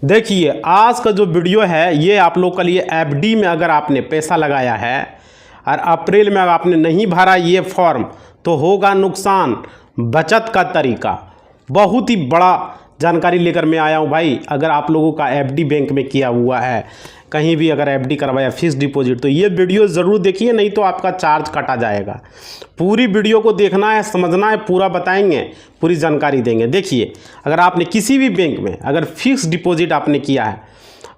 देखिए आज का जो वीडियो है ये आप लोग के लिए एफडी में अगर आपने पैसा लगाया है और अप्रैल में अगर आपने नहीं भरा ये फॉर्म तो होगा नुकसान। बचत का तरीका बहुत ही बड़ा जानकारी लेकर मैं आया हूँ भाई। अगर आप लोगों का एफडी बैंक में किया हुआ है, कहीं भी अगर एफडी करवाया फिक्स डिपॉजिट, तो ये वीडियो ज़रूर देखिए, नहीं तो आपका चार्ज काटा जाएगा। पूरी वीडियो को देखना है, समझना है, पूरा बताएंगे, पूरी जानकारी देंगे। देखिए अगर आपने किसी भी बैंक में अगर फिक्स डिपॉजिट आपने किया है,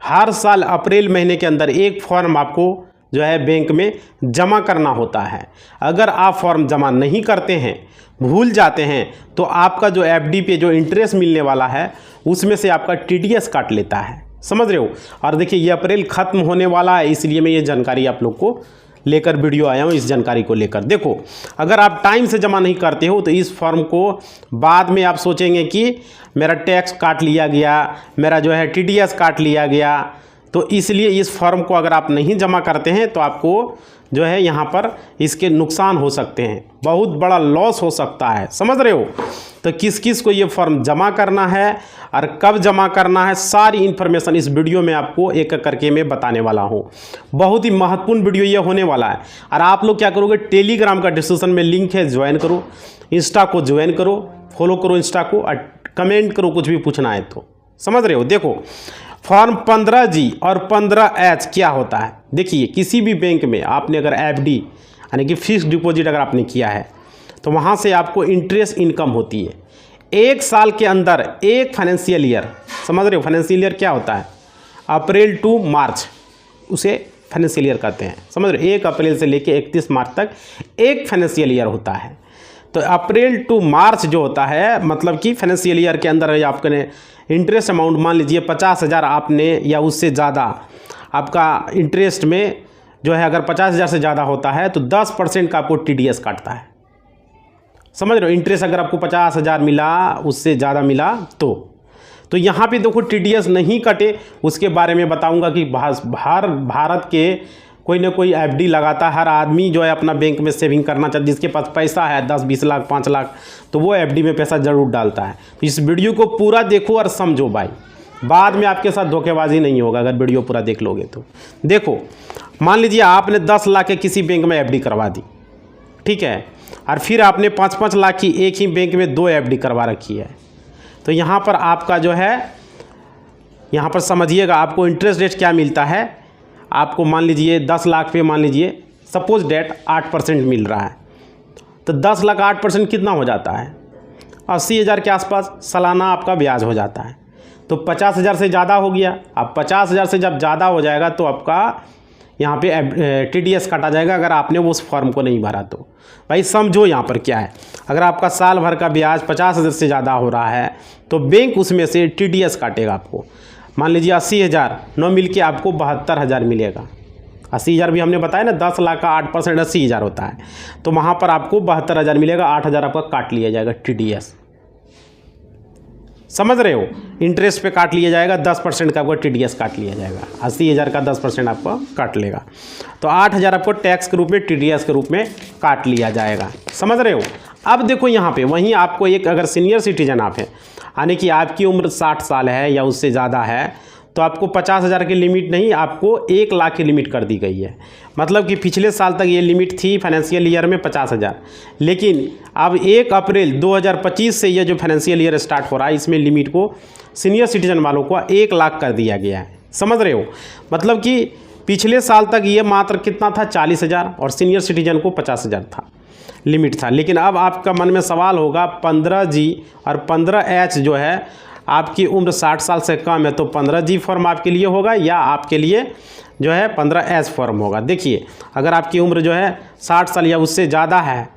हर साल अप्रैल महीने के अंदर एक फॉर्म आपको जो है बैंक में जमा करना होता है। अगर आप फॉर्म जमा नहीं करते हैं, भूल जाते हैं, तो आपका जो एफडी पे जो इंटरेस्ट मिलने वाला है उसमें से आपका टीडीएस काट लेता है। समझ रहे हो। और देखिए ये अप्रैल ख़त्म होने वाला है, इसलिए मैं ये जानकारी आप लोग को लेकर वीडियो आया हूँ। इस जानकारी को लेकर देखो, अगर आप टाइम से जमा नहीं करते हो तो इस फॉर्म को बाद में आप सोचेंगे कि मेरा टैक्स काट लिया गया, मेरा जो है टीडीएस काट लिया गया। तो इसलिए इस फॉर्म को अगर आप नहीं जमा करते हैं तो आपको जो है यहाँ पर इसके नुकसान हो सकते हैं, बहुत बड़ा लॉस हो सकता है। समझ रहे हो। तो किस किस को ये फॉर्म जमा करना है और कब जमा करना है, सारी इन्फॉर्मेशन इस वीडियो में आपको एक एक करके मैं बताने वाला हूँ। बहुत ही महत्वपूर्ण वीडियो ये होने वाला है। और आप लोग क्या करोगे, टेलीग्राम का डिस्क्रिप्शन में लिंक है, ज्वाइन करो। इंस्टा को ज्वाइन करो, फॉलो करो इंस्टा को, और कमेंट करो कुछ भी पूछना है तो। समझ रहे हो। देखो फॉर्म 15G और 15H क्या होता है। देखिए किसी भी बैंक में आपने अगर एफडी यानी कि फिक्स डिपॉजिट अगर आपने किया है तो वहाँ से आपको इंटरेस्ट इनकम होती है। एक साल के अंदर एक फाइनेंशियल ईयर, समझ रहे हो, फाइनेंशियल ईयर क्या होता है, अप्रैल टू मार्च, उसे फाइनेंशियल ईयर कहते हैं। समझ रहे हो। 1 अप्रैल से लेकर 31 मार्च तक एक फाइनेंशियल ईयर होता है। तो अप्रैल टू मार्च जो होता है, मतलब कि फाइनेंशियल ईयर के अंदर आपने इंटरेस्ट अमाउंट मान लीजिए 50,000 आपने या उससे ज़्यादा आपका इंटरेस्ट में जो है, अगर 50,000 से ज़्यादा होता है तो 10% का आपको टीडीएस काटता है। समझ रहे हो। इंटरेस्ट अगर आपको 50,000 मिला, उससे ज़्यादा मिला तो यहाँ पे देखो टीडीएस नहीं कटे, उसके बारे में बताऊँगा कि भारत के कोई ना कोई एफडी लगाता है। हर आदमी जो है अपना बैंक में सेविंग करना चाहता है, जिसके पास पैसा है 10-20 लाख 5 लाख, तो वो एफडी में पैसा ज़रूर डालता है। तो इस वीडियो को पूरा देखो और समझो भाई, बाद में आपके साथ धोखेबाजी नहीं होगा अगर वीडियो पूरा देख लोगे तो। देखो मान लीजिए आपने 10 लाख के किसी बैंक में एफडी करवा दी, ठीक है, और फिर आपने 5-5 लाख की एक ही बैंक में 2 एफडी करवा रखी है। तो यहाँ पर आपका जो है, यहाँ पर समझिएगा आपको इंटरेस्ट रेट क्या मिलता है। आपको मान लीजिए 10 लाख पे मान लीजिए सपोज डेट 8% मिल रहा है, तो 10 लाख 8% कितना हो जाता है, 80,000 के आसपास सालाना आपका ब्याज हो जाता है। तो 50,000 से ज़्यादा हो गया। अब 50,000 से जब ज़्यादा हो जाएगा तो आपका यहाँ पे टीडीएस काटा जाएगा, अगर आपने उस फॉर्म को नहीं भरा तो। भाई समझो यहाँ पर क्या है, अगर आपका साल भर का ब्याज 50,000 से ज़्यादा हो रहा है तो बैंक उसमें से टीडीएस काटेगा आपको। मान लीजिए 80,000 नौ मिल के आपको 72,000 मिलेगा। 80,000 भी हमने बताया ना, 10 लाख का 8% 80,000 होता है, तो वहाँ पर आपको 72,000 मिलेगा। 8,000 आपका काट लिया जाएगा टीडीएस। समझ रहे हो। इंटरेस्ट पे काट लिया जाएगा, 10% का आपको टीडीएस काट लिया जाएगा। 80,000 का 10% आपको काट लेगा, तो 8,000 आपको टैक्स के रूप में, टीडीएस के रूप में काट लिया जाएगा। समझ रहे हो। अब देखो यहाँ पे वहीं आपको एक, अगर सीनियर सिटीजन आप हैं, यानी कि आपकी उम्र 60 साल है या उससे ज़्यादा है, तो आपको 50,000 की लिमिट नहीं, आपको 1 लाख की लिमिट कर दी गई है। मतलब कि पिछले साल तक ये लिमिट थी फाइनेंशियल ईयर में 50,000, लेकिन अब 1 अप्रैल 2025 से ये जो फाइनेंशियल ईयर स्टार्ट हो रहा है, इसमें लिमिट को सीनियर सिटीजन वालों को 1 लाख कर दिया गया है। समझ रहे हो। मतलब कि पिछले साल तक ये मात्र कितना था, 40,000, और सीनियर सिटीजन को 50,000 था लिमिट था। लेकिन अब आपका मन में सवाल होगा, 15G और 15H जो है, आपकी उम्र 60 साल से कम है तो 15G फॉर्म आपके लिए होगा या आपके लिए जो है 15H फॉर्म होगा। देखिए अगर आपकी उम्र जो है 60 साल या उससे ज़्यादा है,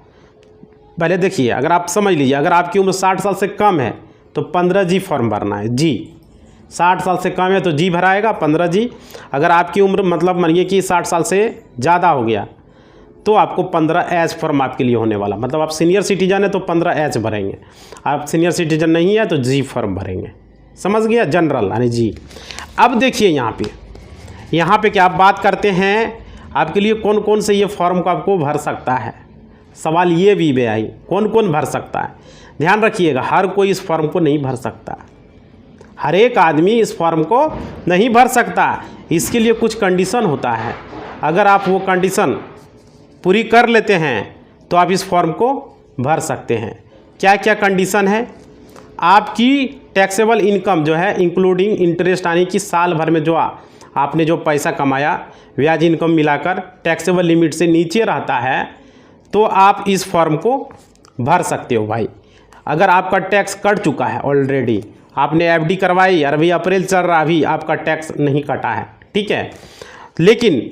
पहले देखिए अगर आप समझ लीजिए, अगर आपकी उम्र 60 साल से कम है तो 15G फॉर्म भरना है। जी 60 साल से कम है तो जी भराएगा 15G। अगर आपकी उम्र मतलब मानिए कि 60 साल से ज़्यादा हो गया तो आपको 15H फॉर्म आपके लिए होने वाला। मतलब आप सीनियर सिटीजन है तो 15H भरेंगे, आप सीनियर सिटीजन नहीं है तो जी फॉर्म भरेंगे। समझ गया, जनरल यानी जी। अब देखिए यहाँ पे क्या आप बात करते हैं, आपके लिए कौन कौन से ये फॉर्म को आपको भर सकता है। सवाल ये भी भाई कौन कौन भर सकता है। ध्यान रखिएगा, हर कोई इस फॉर्म को नहीं भर सकता। हर एक आदमी इस फॉर्म को नहीं भर सकता, इसके लिए कुछ कंडीशन होता है। अगर आप वो कंडीशन पूरी कर लेते हैं तो आप इस फॉर्म को भर सकते हैं। क्या क्या कंडीशन है? आपकी टैक्सेबल इनकम जो है इंक्लूडिंग इंटरेस्ट, यानी कि साल भर में जो आपने जो पैसा कमाया ब्याज इनकम मिलाकर टैक्सेबल लिमिट से नीचे रहता है तो आप इस फॉर्म को भर सकते हो भाई। अगर आपका टैक्स कट चुका है ऑलरेडी, आपने एफडी करवाई और अभी अप्रैल चल रहा, अभी आपका टैक्स नहीं कटा है, ठीक है, लेकिन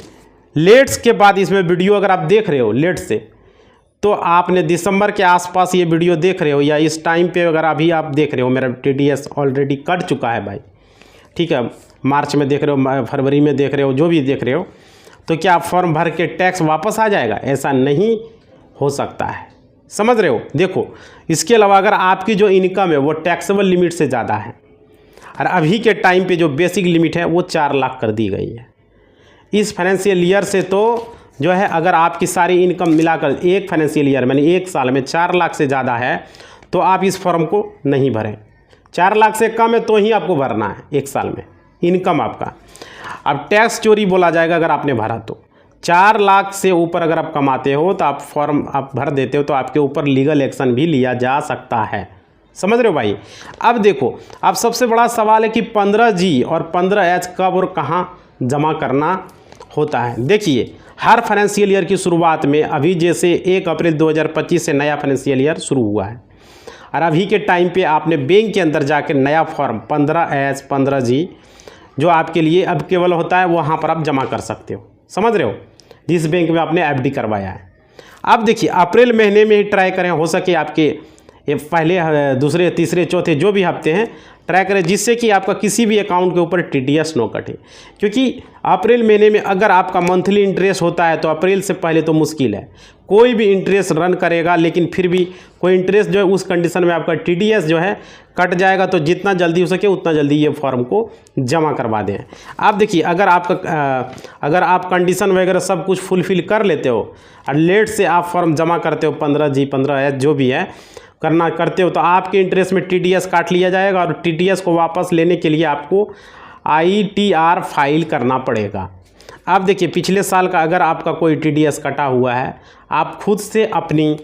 लेट्स के बाद इसमें वीडियो अगर आप देख रहे हो लेट से, तो आपने दिसंबर के आसपास ये वीडियो देख रहे हो या इस टाइम पे अगर अभी आप देख रहे हो, मेरा टीडीएस ऑलरेडी कट चुका है भाई, ठीक है, मार्च में देख रहे हो, फरवरी में देख रहे हो, जो भी देख रहे हो, तो क्या आप फॉर्म भर के टैक्स वापस आ जाएगा? ऐसा नहीं हो सकता है, समझ रहे हो। देखो, इसके अलावा अगर आपकी जो इनकम है वो टैक्सेबल लिमिट से ज़्यादा है और अभी के टाइम पे जो बेसिक लिमिट है वो 4 लाख कर दी गई है इस फाइनेंशियल ईयर से, तो जो है अगर आपकी सारी इनकम मिलाकर एक फाइनेंशियल ईयर यानी एक साल में 4 लाख से ज़्यादा है तो आप इस फॉर्म को नहीं भरें। 4 लाख से कम है तो ही आपको भरना है एक साल में इनकम आपका। अब टैक्स चोरी बोला जाएगा अगर आपने भरा तो। 4 लाख से ऊपर अगर आप कमाते हो तो आप फॉर्म आप भर देते हो तो आपके ऊपर लीगल एक्शन भी लिया जा सकता है, समझ रहे हो भाई। अब देखो, अब सबसे बड़ा सवाल है कि 15G और 15H कब और कहाँ जमा करना होता है। देखिए, हर फाइनेंशियल ईयर की शुरुआत में, अभी जैसे 1 अप्रैल 2025 से नया फाइनेंशियल ईयर शुरू हुआ है और अभी के टाइम पे आपने बैंक के अंदर जाकर नया फॉर्म 15H 15G जो आपके लिए अब केवल होता है वहाँ पर आप जमा कर सकते हो, समझ रहे हो, जिस बैंक में आपने एफडी करवाया है। अब देखिए, अप्रैल महीने में ही ट्राई करें, हो सके आपके ये पहले दूसरे तीसरे चौथे जो भी हफ्ते हैं ट्राई करें, जिससे कि आपका किसी भी अकाउंट के ऊपर टीडीएस न कटे। क्योंकि अप्रैल महीने में अगर आपका मंथली इंटरेस्ट होता है तो अप्रैल से पहले तो मुश्किल है, कोई भी इंटरेस्ट रन करेगा, लेकिन फिर भी कोई इंटरेस्ट जो है उस कंडीशन में आपका टीडीएस जो है कट जाएगा। तो जितना जल्दी हो सके उतना जल्दी ये फॉर्म को जमा करवा दें। आप देखिए, अगर आप कंडीशन वगैरह सब कुछ फुलफ़िल कर लेते हो और लेट से आप फॉर्म जमा करते हो 15G 15H जो भी है करते हो तो आपके इंटरेस्ट में टीडीएस काट लिया जाएगा और टीडीएस को वापस लेने के लिए आपको ITR फाइल करना पड़ेगा। आप देखिए, पिछले साल का अगर आपका कोई टीडीएस कटा हुआ है, आप खुद से अपनी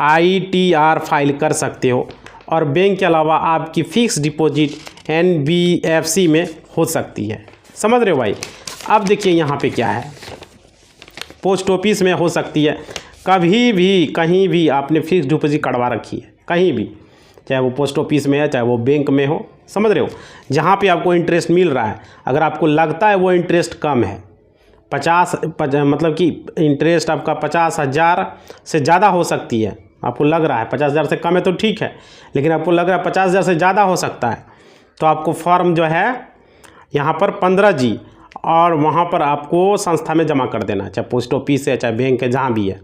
ITR फाइल कर सकते हो और बैंक के अलावा आपकी फ़िक्स डिपॉजिट NBFC में हो सकती है, समझ रहे हो भाई। अब देखिए यहाँ पे क्या है, पोस्ट ऑफिस में हो सकती है, कभी भी कहीं भी आपने फिक्स डिपॉजिट करवा रखी है, कहीं भी, चाहे वो पोस्ट ऑफिस में है चाहे वो बैंक में हो, समझ रहे हो, जहाँ पे आपको इंटरेस्ट मिल रहा है, अगर आपको लगता है वो इंटरेस्ट कम है, मतलब कि इंटरेस्ट आपका 50,000 से ज़्यादा हो सकती है, आपको लग रहा है 50,000 से कम है तो ठीक है, लेकिन आपको लग रहा है 50,000 से ज़्यादा हो सकता है, तो आपको फॉर्म जो है यहाँ पर 15G और वहाँ पर आपको संस्था में जमा कर देना, चाहे पोस्ट ऑफिस है चाहे बैंक है, जहाँ भी है।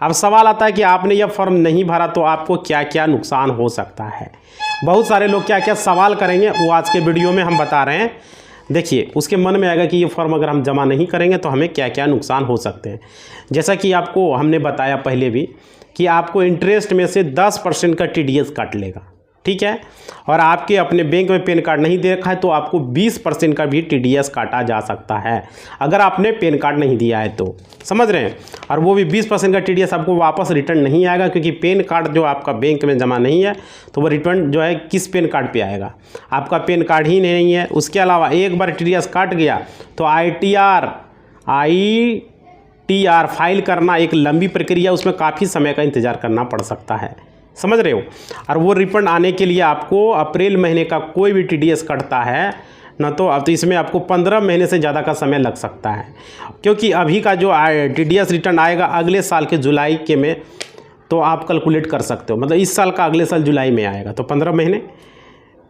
अब सवाल आता है कि आपने यह फॉर्म नहीं भरा तो आपको क्या क्या नुकसान हो सकता है। बहुत सारे लोग क्या क्या सवाल करेंगे वो आज के वीडियो में हम बता रहे हैं। देखिए, उसके मन में आएगा कि ये फॉर्म अगर हम जमा नहीं करेंगे तो हमें क्या क्या नुकसान हो सकते हैं। जैसा कि आपको हमने बताया पहले भी कि आपको इंटरेस्ट में से 10% का टीडीएस काट लेगा, ठीक है, और आपके अपने बैंक में पैन कार्ड नहीं दे रखा है तो आपको 20% का भी टीडीएस काटा जा सकता है अगर आपने पैन कार्ड नहीं दिया है तो, समझ रहे हैं। और वो भी 20% का टीडीएस आपको वापस रिटर्न नहीं आएगा, क्योंकि पैन कार्ड जो आपका बैंक में जमा नहीं है तो वो रिटर्न जो है किस पैन कार्ड पे आएगा, आपका पैन कार्ड ही नहीं है। उसके अलावा एक बार टीडीएस काट गया तो ITR फाइल करना एक लंबी प्रक्रिया, उसमें काफ़ी समय का इंतज़ार करना पड़ सकता है, समझ रहे हो। और वो रिफंड आने के लिए आपको अप्रैल महीने का कोई भी टीडीएस कटता है ना, तो अब तो इसमें आपको 15 महीने से ज़्यादा का समय लग सकता है, क्योंकि अभी का जो टीडीएस रिटर्न आएगा अगले साल के जुलाई के में, तो आप कैलकुलेट कर सकते हो, मतलब इस साल का अगले साल जुलाई में आएगा, तो 15 महीने,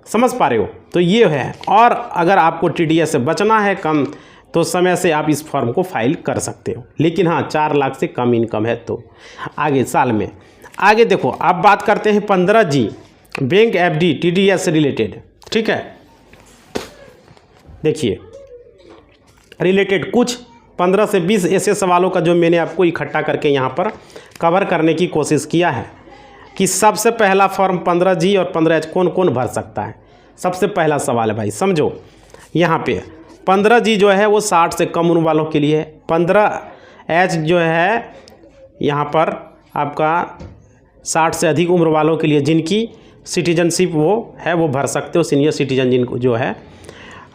समझ पा रहे हो। तो ये है। और अगर आपको टीडीएस से बचना है कम तो समय से आप इस फॉर्म को फाइल कर सकते हो, लेकिन हाँ 4 लाख से कम इनकम है तो आगे साल में। आगे देखो, अब बात करते हैं 15G बैंक एफडी टीडीएस से रिलेटेड, ठीक है। देखिए, रिलेटेड कुछ 15 से 20 ऐसे सवालों का जो मैंने आपको इकट्ठा करके यहाँ पर कवर करने की कोशिश किया है कि सबसे पहला फॉर्म 15G और 15H कौन कौन भर सकता है। सबसे पहला सवाल है भाई, समझो। यहाँ पे 15G जो है वो 60 से कम उम्र वालों के लिए है। 15H जो है यहाँ पर आपका 60 से अधिक उम्र वालों के लिए, जिनकी सिटीजनशिप वो है वो भर सकते हो, सीनियर सिटीजन जिनको जो है।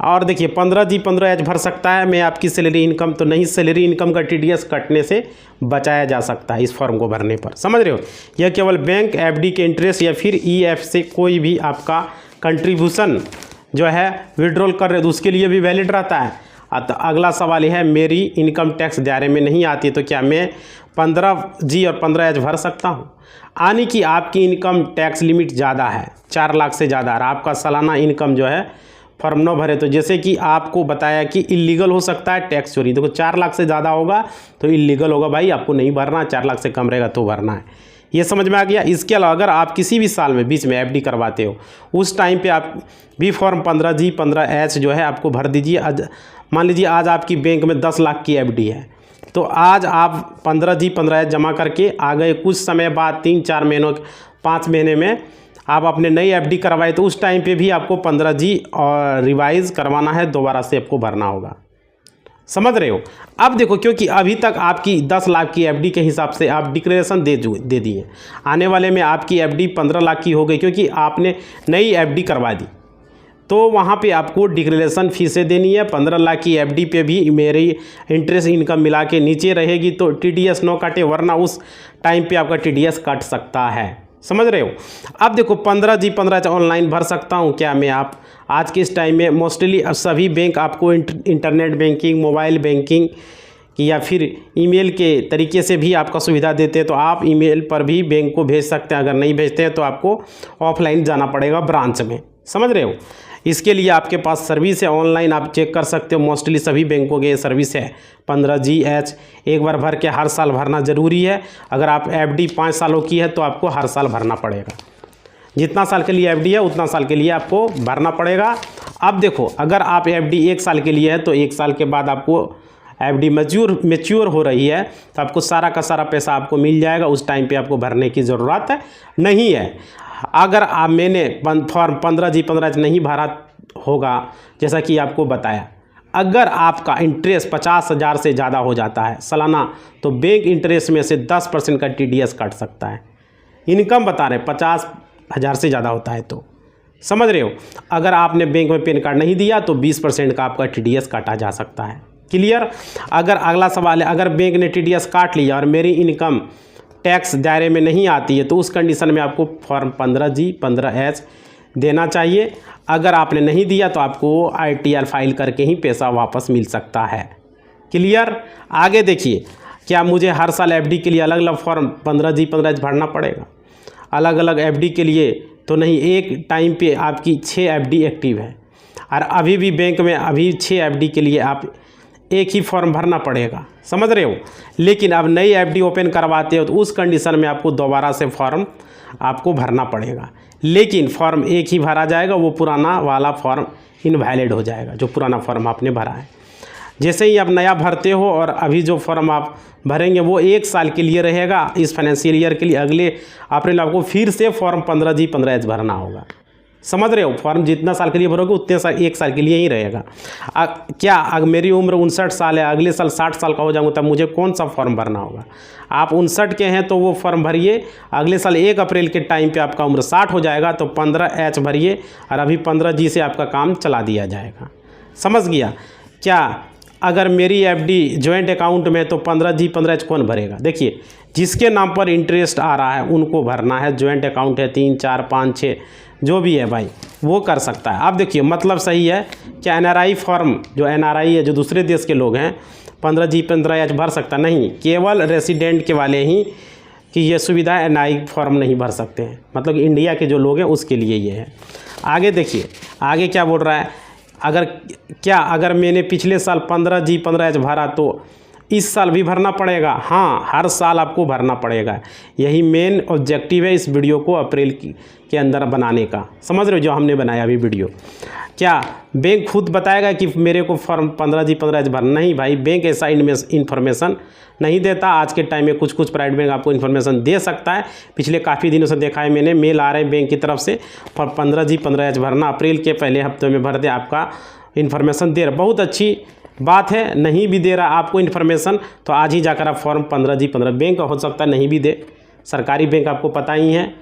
और देखिए 15G 15H भर सकता है। मैं आपकी सैलरी इनकम तो नहीं, सैलरी इनकम का TDS कटने से बचाया जा सकता है इस फॉर्म को भरने पर, समझ रहे हो। यह केवल बैंक FD के इंटरेस्ट या फिर EF से कोई भी आपका कंट्रीब्यूशन जो है विड्रॉल कर रहे तो उसके लिए भी वैलिड रहता है। तो अगला सवाल यह है, मेरी इनकम टैक्स दायरे में नहीं आती तो क्या मैं 15G और 15H भर सकता हूँ? यानी कि आपकी इनकम टैक्स लिमिट ज़्यादा है, 4 लाख से ज़्यादा, और आपका सालाना इनकम जो है फॉर्म न भरे तो जैसे कि आपको बताया कि इलीगल हो सकता है टैक्स चोरी। देखो 4 लाख से ज़्यादा होगा तो इलीगल होगा भाई, आपको नहीं भरना। 4 लाख से कम रहेगा तो भरना है। ये समझ में आ गया। इसके अलावा अगर आप किसी भी साल में बीच में FD करवाते हो उस टाइम पे आप भी फॉर्म 15G 15H जो है आपको भर दीजिए। मान लीजिए आज आपकी बैंक में 10 लाख की FD है तो आज आप 15G 15H जमा करके आ गए, कुछ समय बाद 3-4 महीनों 5 महीने में आप अपने नई FD करवाए तो उस टाइम पे भी आपको 15G और रिवाइज़ करवाना है, दोबारा से आपको भरना होगा, समझ रहे हो। अब देखो, क्योंकि अभी तक आपकी 10 लाख की FD के हिसाब से आप डिक्लेरेशन दे दिए, आने वाले में आपकी FD 15 लाख की हो गई क्योंकि आपने नई FD करवा दी, तो वहाँ पे आपको डिक्लेरेशन फीसें देनी है। 15 लाख की FD पे भी मेरी इंटरेस्ट इनकम मिला के नीचे रहेगी तो TDS न काटे, वरना उस टाइम पे आपका TDS काट सकता है, समझ रहे हो। अब देखो 15G 15H ऑनलाइन भर सकता हूँ क्या मैं? आप आज के इस टाइम में मोस्टली सभी बैंक आपको इंटरनेट बैंकिंग, मोबाइल बैंकिंग या फिर ईमेल के तरीके से भी आपका सुविधा देते हैं, तो आप ईमेल पर भी बैंक को भेज सकते हैं। अगर नहीं भेजते हैं तो आपको ऑफलाइन जाना पड़ेगा ब्रांच में, समझ रहे हो। इसके लिए आपके पास सर्विस है, ऑनलाइन आप चेक कर सकते हो। मोस्टली सभी बैंकों के सर्विस है। 15GH एक बार भर के हर साल भरना ज़रूरी है। अगर आप FD 5 सालों की है तो आपको हर साल भरना पड़ेगा। जितना साल के लिए FD है उतना साल के लिए आपको भरना पड़ेगा। अब देखो, अगर आप FD 1 साल के लिए है तो 1 साल के बाद आपको FD मैच्योर हो रही है तो आपको सारा का सारा पैसा आपको मिल जाएगा। उस टाइम पे आपको भरने की ज़रूरत नहीं है। अगर आप मैंने फॉर्म 15G 15H नहीं भरा होगा, जैसा कि आपको बताया, अगर आपका इंटरेस्ट 50,000 से ज़्यादा हो जाता है सालाना तो बैंक इंटरेस्ट में से 10% का TDS काट सकता है। इनकम बता रहे 50,000 से ज़्यादा होता है तो, समझ रहे हो। अगर आपने बैंक में पैन कार्ड नहीं दिया तो 20% का आपका TDS काटा जा सकता है। क्लियर। अगर अगला सवाल है, अगर बैंक ने TDS काट लिया और मेरी इनकम टैक्स दायरे में नहीं आती है तो उस कंडीशन में आपको फॉर्म 15G 15H देना चाहिए। अगर आपने नहीं दिया तो आपको ITR फाइल करके ही पैसा वापस मिल सकता है। क्लियर। आगे देखिए, क्या मुझे हर साल FD के लिए अलग अलग फॉर्म 15G 15H भरना पड़ेगा? अलग अलग FD के लिए तो नहीं, एक टाइम पे आपकी 6 FD एक्टिव है और अभी भी बैंक में अभी 6 FD के लिए आप एक ही फॉर्म भरना पड़ेगा, समझ रहे हो। लेकिन अब नई FD ओपन करवाते हो तो उस कंडीशन में आपको दोबारा से फॉर्म आपको भरना पड़ेगा, लेकिन फॉर्म एक ही भरा जाएगा, वो पुराना वाला फॉर्म इनवैलिड हो जाएगा जो पुराना फॉर्म आपने भरा है। जैसे ही आप नया भरते हो और अभी जो फॉर्म आप भरेंगे वो 1 साल के लिए रहेगा, इस फाइनेंशियल ईयर के लिए। अगले अप्रैल आपको फिर से फॉर्म 15G 15H भरना होगा, समझ रहे हो। फॉर्म जितना साल के लिए भरोगे उतने साल 1 साल के लिए ही रहेगा। क्या अगर मेरी उम्र 59 साल है, अगले साल 60 साल का हो जाऊंगा तब मुझे कौन सा फॉर्म भरना होगा? आप 59 के हैं तो वो फॉर्म भरिए। अगले साल 1 अप्रैल के टाइम पे आपका उम्र 60 हो जाएगा तो 15H भरिए और अभी 15G से आपका काम चला दिया जाएगा, समझ गया। क्या अगर मेरी FD जॉइंट अकाउंट में तो 15G 15H कौन भरेगा? देखिए, जिसके नाम पर इंटरेस्ट आ रहा है उनको भरना है। जॉइंट अकाउंट है 3 4 5 6 जो भी है भाई वो कर सकता है। अब देखिए, मतलब सही है क्या NRI फॉर्म, जो NRI है, जो दूसरे देश के लोग हैं, 15G 15H भर सकता नहीं। केवल रेसिडेंट के वाले ही कि ये सुविधा NRI फॉर्म नहीं भर सकते हैं, मतलब इंडिया के जो लोग हैं उसके लिए ये है। आगे देखिए, आगे क्या बोल रहा है, अगर मैंने पिछले साल 15G 15H भरा तो इस साल भी भरना पड़ेगा। हाँ, हर साल आपको भरना पड़ेगा। यही मेन ऑब्जेक्टिव है इस वीडियो को अप्रैल के अंदर बनाने का। समझ रहे हो जो हमने बनाया अभी वीडियो। क्या बैंक खुद बताएगा कि मेरे को फॉर्म 15G 15H भरना? नहीं भाई, बैंक ऐसा इन्फॉर्मेशन नहीं देता। आज के टाइम में कुछ कुछ प्राइवेट बैंक आपको इन्फॉर्मेशन दे सकता है। पिछले काफ़ी दिनों से देखा है मैंने, मेल आ रहे हैं बैंक की तरफ से, फॉर्म 15G 15H भरना, अप्रैल के पहले हफ्ते में भर दे, आपका इन्फॉर्मेशन दे रहा। बहुत अच्छी बात है। नहीं भी दे रहा आपको इन्फॉर्मेशन तो आज ही जाकर आप फॉर्म 15G 15, बैंक हो सकता है नहीं भी दे, सरकारी बैंक आपको पता ही है,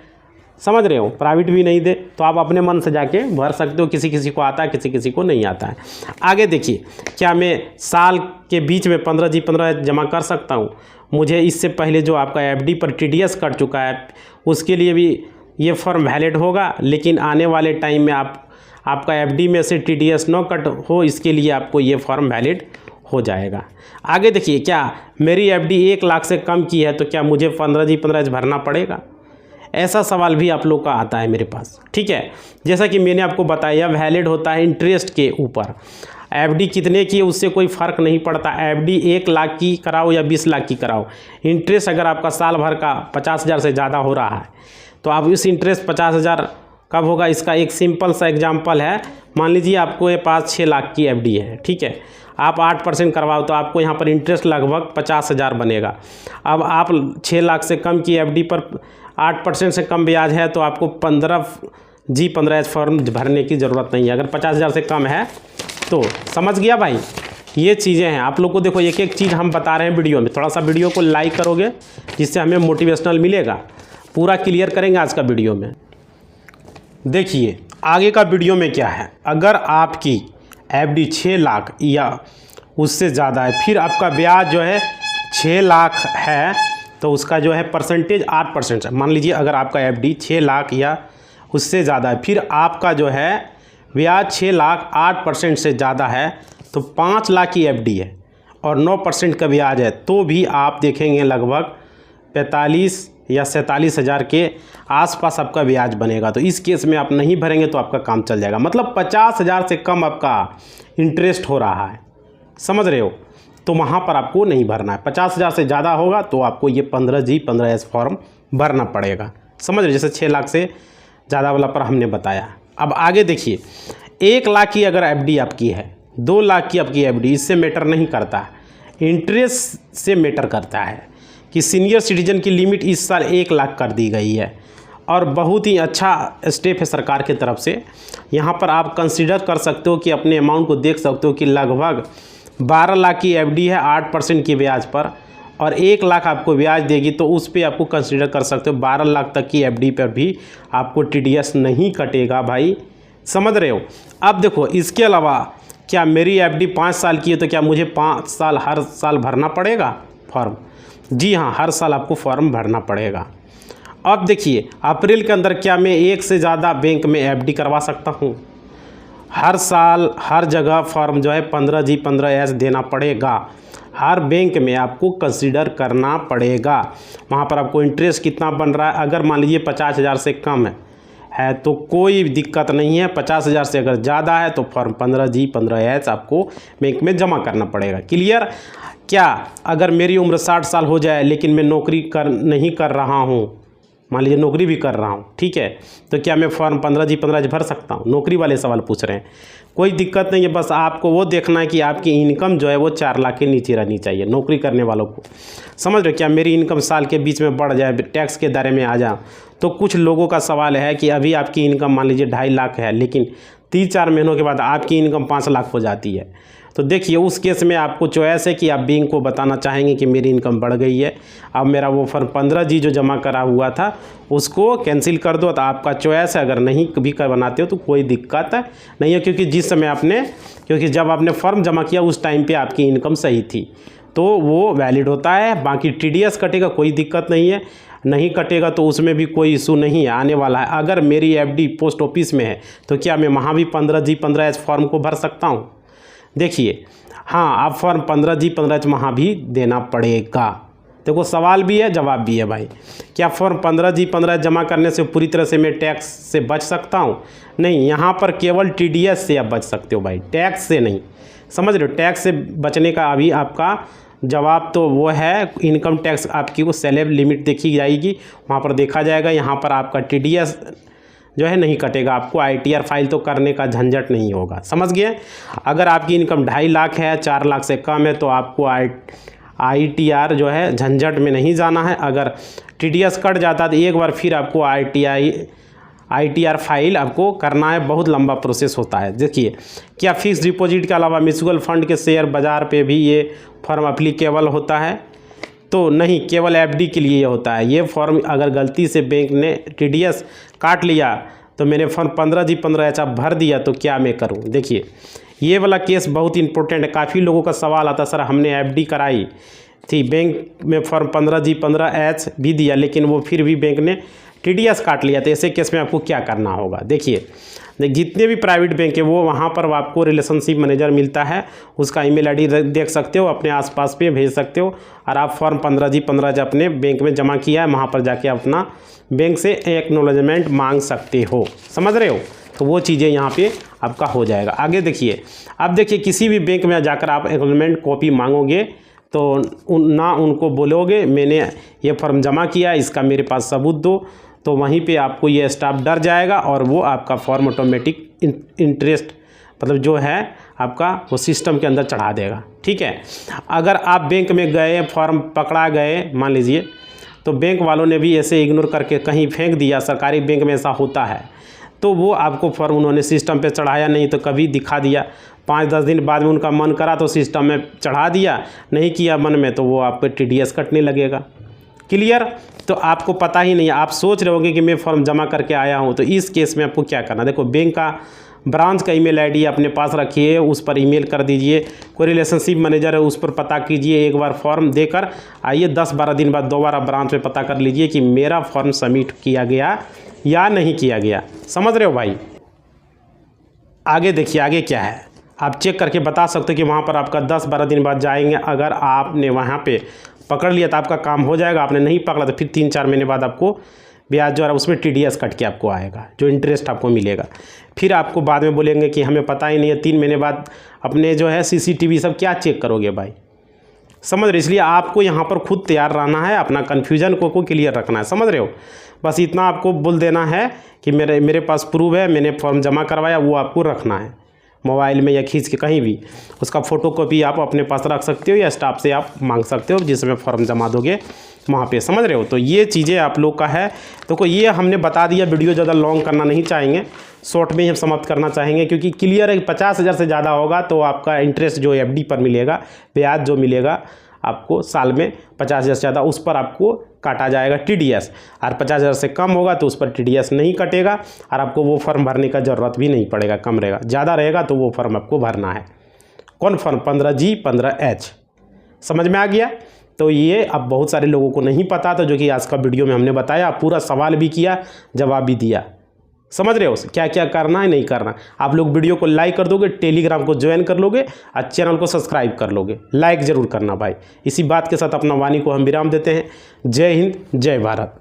समझ रहे हो, प्राइवेट भी नहीं दे, तो आप अपने मन से जाके भर सकते हो। किसी किसी को आता है, किसी किसी को नहीं आता है। आगे देखिए, क्या मैं साल के बीच में 15G 15 जमा कर सकता हूँ? मुझे इससे पहले जो आपका FD पर TDS कट चुका है उसके लिए भी ये फॉर्म वैलिड होगा, लेकिन आने वाले टाइम में आपका FD में से TDS न कट हो, इसके लिए आपको ये फॉर्म वैलिड हो जाएगा। आगे देखिए, क्या मेरी FD 1 लाख से कम की है तो क्या मुझे 15G 15 भरना पड़ेगा? ऐसा सवाल भी आप लोग का आता है मेरे पास। ठीक है, जैसा कि मैंने आपको बताया, वैलिड होता है इंटरेस्ट के ऊपर। FD कितने की है उससे कोई फ़र्क नहीं पड़ता। FD 1 लाख की कराओ या 20 लाख की कराओ, इंटरेस्ट अगर आपका साल भर का 50,000 से ज़्यादा हो रहा है तो आप इस इंटरेस्ट 50,000 कब होगा? इसका एक सिंपल सा एग्जांपल है। मान लीजिए आपको ये 5-6 लाख की FD है, ठीक है, आप 8% करवाओ तो आपको यहाँ पर इंटरेस्ट लगभग 50,000 बनेगा। अब आप 6 लाख से कम की FD पर 8% से कम ब्याज है तो आपको 15G 15H फॉर्म भरने की ज़रूरत नहीं है, अगर 50,000 से कम है तो। समझ गया भाई? ये चीज़ें हैं आप लोग को। देखो, एक एक चीज़ हम बता रहे हैं वीडियो में। थोड़ा सा वीडियो को लाइक करोगे जिससे हमें मोटिवेशनल मिलेगा। पूरा क्लियर करेंगे आज का वीडियो में। देखिए आगे का वीडियो में क्या है। अगर आपकी FD 6 लाख या उससे ज़्यादा है, फिर आपका ब्याज जो है 6 लाख है तो उसका जो है परसेंटेज 8% है। मान लीजिए अगर आपका FD 6 लाख या उससे ज़्यादा है, फिर आपका जो है ब्याज 6 लाख 8% से ज़्यादा है तो 5 लाख की FD है और 9% का ब्याज है, तो भी आप देखेंगे लगभग 45 या 47,000 के आसपास आपका ब्याज बनेगा। तो इस केस में आप नहीं भरेंगे तो आपका काम चल जाएगा। मतलब 50,000 से कम आपका इंटरेस्ट हो रहा है, समझ रहे हो, तो वहाँ पर आपको नहीं भरना है। 50,000 से ज़्यादा होगा तो आपको ये 15G 15H फॉर्म भरना पड़ेगा। समझ रहे, जैसे 6 लाख से ज़्यादा वाला पर हमने बताया। अब आगे देखिए, 1 लाख की अगर FD आपकी है, 2 लाख की आपकी FD, इससे मैटर नहीं करता, इंटरेस्ट से मैटर करता है कि सीनियर सिटीजन की लिमिट इस साल 1 लाख कर दी गई है और बहुत ही अच्छा स्टेप है सरकार की तरफ से। यहाँ पर आप कंसीडर कर सकते हो कि अपने अमाउंट को देख सकते हो कि लगभग 12 लाख की FD है 8% की ब्याज पर और 1 लाख आपको ब्याज देगी, तो उस पर आपको कंसीडर कर सकते हो 12 लाख तक की FD पर भी आपको TDS नहीं कटेगा भाई। समझ रहे हो? अब देखो, इसके अलावा क्या मेरी FD 5 साल की है तो क्या मुझे 5 साल हर साल भरना पड़ेगा फॉर्म? जी हाँ, हर साल आपको फॉर्म भरना पड़ेगा। अब देखिए, अप्रैल के अंदर क्या मैं 1 से ज़्यादा बैंक में FD करवा सकता हूँ? हर साल हर जगह फॉर्म जो है 15G 15H देना पड़ेगा। हर बैंक में आपको कंसीडर करना पड़ेगा। वहाँ पर आपको इंटरेस्ट कितना बन रहा है, अगर मान लीजिए 50,000 से कम है तो कोई दिक्कत नहीं है। 50,000 से अगर ज़्यादा है तो फॉर्म 15G 15H आपको बैंक में जमा करना पड़ेगा। क्लियर? क्या अगर मेरी उम्र 60 साल हो जाए लेकिन मैं नौकरी नहीं कर रहा हूँ, मान लीजिए नौकरी भी कर रहा हूँ, ठीक है, तो क्या मैं फॉर्म 15G 15H भर सकता हूँ? नौकरी वाले सवाल पूछ रहे हैं। कोई दिक्कत नहीं है, बस आपको वो देखना है कि आपकी इनकम जो है वो 4 लाख के नीचे रहनी चाहिए नौकरी करने वालों को। समझ रहे हो? क्या मेरी इनकम साल के बीच में बढ़ जाए, टैक्स के दायरे में आ जाए, तो कुछ लोगों का सवाल है कि अभी आपकी इनकम मान लीजिए 2.5 लाख है, लेकिन 3-4 महीनों के बाद आपकी इनकम 5 लाख हो जाती है। तो देखिए, उस केस में आपको चॉइस है कि आप बैंक को बताना चाहेंगे कि मेरी इनकम बढ़ गई है, अब मेरा वो फॉर्म 15G जो जमा करा हुआ था उसको कैंसिल कर दो, तो आपका चॉइस है। अगर नहीं भी कर बनाते हो तो कोई दिक्कत नहीं है, क्योंकि जिस समय क्योंकि जब आपने फॉर्म जमा किया उस टाइम पे आपकी इनकम सही थी तो वो वैलिड होता है। बाकी TDS कटेगा, कोई दिक्कत नहीं है, नहीं कटेगा तो उसमें भी कोई इशू नहीं है, आने वाला है। अगर मेरी FD पोस्ट ऑफिस में है तो क्या मैं वहाँ भी 15G 15H फॉर्म को भर सकता हूँ? देखिए, हाँ, आप फॉर्म 15G 15H वहाँ भी देना पड़ेगा। देखो, सवाल भी है जवाब भी है भाई। क्या फॉर्म 15G 15H जमा करने से पूरी तरह से मैं टैक्स से बच सकता हूँ? नहीं, यहाँ पर केवल TDS से आप बच सकते हो भाई, टैक्स से नहीं। समझ रहे हो? टैक्स से बचने का अभी आपका जवाब तो वो है इनकम टैक्स आपकी वो स्लैब लिमिट देखी जाएगी, वहाँ पर देखा जाएगा। यहाँ पर आपका TDS जो है नहीं कटेगा, आपको ITR फाइल तो करने का झंझट नहीं होगा। समझ गए? अगर आपकी इनकम 2.5 लाख है, 4 लाख से कम है, तो आपको ITR जो है झंझट में नहीं जाना है। अगर TDS कट जाता है तो एक बार फिर आपको ITR फाइल आपको करना है, बहुत लंबा प्रोसेस होता है। देखिए, क्या फिक्स डिपॉजिट के अलावा म्यूचुअल फंड के शेयर बाज़ार पे भी ये फॉर्म एप्लीकेबल होता है? तो नहीं, केवल FD के लिए होता है ये फॉर्म। अगर गलती से बैंक ने TDS काट लिया तो मैंने फॉर्म 15G15H भर दिया तो क्या मैं करूं? देखिए, ये वाला केस बहुत इंपॉर्टेंट है। काफ़ी लोगों का सवाल आता, सर हमने FD कराई थी, बैंक में फॉर्म 15G15H भी दिया, लेकिन वो फिर भी बैंक ने TDS काट लिया, तो ऐसे केस में आपको क्या करना होगा? देखिए, जितने भी प्राइवेट बैंक है वो वहाँ पर आपको रिलेशनशिप मैनेजर मिलता है, उसका ईमेल ID देख सकते हो, अपने आसपास पे भेज सकते हो, और आप फॉर्म 15G15 अपने बैंक में जमा किया है, वहाँ पर जाके अपना बैंक से एक्नॉलेजमेंट मांग सकते हो। समझ रहे हो? तो वो चीज़ें यहाँ पे आपका हो जाएगा। आगे देखिए, अब देखिए, किसी भी बैंक में जाकर आप एक्नॉलेजमेंट कॉपी मांगोगे तो ना उनको बोलोगे मैंने ये फॉर्म जमा किया, इसका मेरे पास सबूत दो, तो वहीं पे आपको ये स्टाफ डर जाएगा और वो आपका फॉर्म ऑटोमेटिक इंटरेस्ट मतलब जो है आपका वो सिस्टम के अंदर चढ़ा देगा। ठीक है? अगर आप बैंक में गए, फॉर्म पकड़ा गए मान लीजिए, तो बैंक वालों ने भी ऐसे इग्नोर करके कहीं फेंक दिया, सरकारी बैंक में ऐसा होता है, तो वो आपको फॉर्म उन्होंने सिस्टम पे चढ़ाया नहीं तो कभी दिखा दिया, 5-10 दिन बाद में उनका मन करा तो सिस्टम में चढ़ा दिया, नहीं किया मन में तो वो आप पे TDS कटने लगेगा। क्लियर? तो आपको पता ही नहीं है, आप सोच रहे होंगे कि मैं फॉर्म जमा करके आया हूँ, तो इस केस में आपको क्या करना? देखो, बैंक का ब्रांच का ईमेल ID अपने पास रखिए, उस पर ईमेल कर दीजिए, कोई रिलेशनशिप मैनेजर है उस पर पता कीजिए, एक बार फॉर्म देकर आइए, 10-12 दिन बाद दोबारा ब्रांच में पता कर लीजिए कि मेरा फॉर्म सबमिट किया गया या नहीं किया गया। समझ रहे हो भाई? आगे देखिए, आगे क्या है आप चेक करके बता सकते हो कि वहाँ पर आपका 10-12 दिन बाद जाएंगे, अगर आपने वहाँ पे पकड़ लिया तो आपका काम हो जाएगा, आपने नहीं पकड़ा तो फिर 3-4 महीने बाद आपको ब्याज जो है उसमें TDS कट के आपको आएगा, जो इंटरेस्ट आपको मिलेगा। फिर आपको बाद में बोलेंगे कि हमें पता ही नहीं है, 3 महीने बाद अपने जो है CCTV सब क्या चेक करोगे भाई? समझ रहे? इसलिए आपको यहाँ पर खुद तैयार रहना है, अपना कन्फ्यूजन को क्लियर रखना है। समझ रहे हो? बस इतना आपको बोल देना है कि मेरे पास प्रूफ है, मैंने फॉर्म जमा करवाया, वो आपको रखना है मोबाइल में या खींच के कहीं भी। उसका फ़ोटोकॉपी आप अपने पास रख सकते हो या स्टाफ से आप मांग सकते हो जिसमें फॉर्म जमा दोगे वहाँ पे। समझ रहे हो? तो ये चीज़ें आप लोग का है। तो ये हमने बता दिया, वीडियो ज़्यादा लॉन्ग करना नहीं चाहेंगे, शॉर्ट में ही हम समाप्त करना चाहेंगे, क्योंकि क्लियर है कि 50,000 से ज़्यादा होगा तो आपका इंटरेस्ट जो FD पर मिलेगा, ब्याज जो मिलेगा आपको साल में 50,000 से ज़्यादा, उस पर आपको काटा जाएगा TDS, और 50,000 से कम होगा तो उस पर TDS नहीं कटेगा और आपको वो फॉर्म भरने का ज़रूरत भी नहीं पड़ेगा। कम रहेगा, ज़्यादा रहेगा तो वो फॉर्म आपको भरना है। कौन फॉर्म? 15G15H। समझ में आ गया? तो ये अब बहुत सारे लोगों को नहीं पता था, जो कि आज का वीडियो में हमने बताया, पूरा सवाल भी किया, जवाब भी दिया। समझ रहे हो क्या क्या करना है, नहीं करना? आप लोग वीडियो को लाइक कर दोगे, टेलीग्राम को ज्वाइन कर लोगे और चैनल को सब्सक्राइब कर लोगे। लाइक ज़रूर करना भाई। इसी बात के साथ अपना वाणी को हम विराम देते हैं। जय हिंद, जय भारत।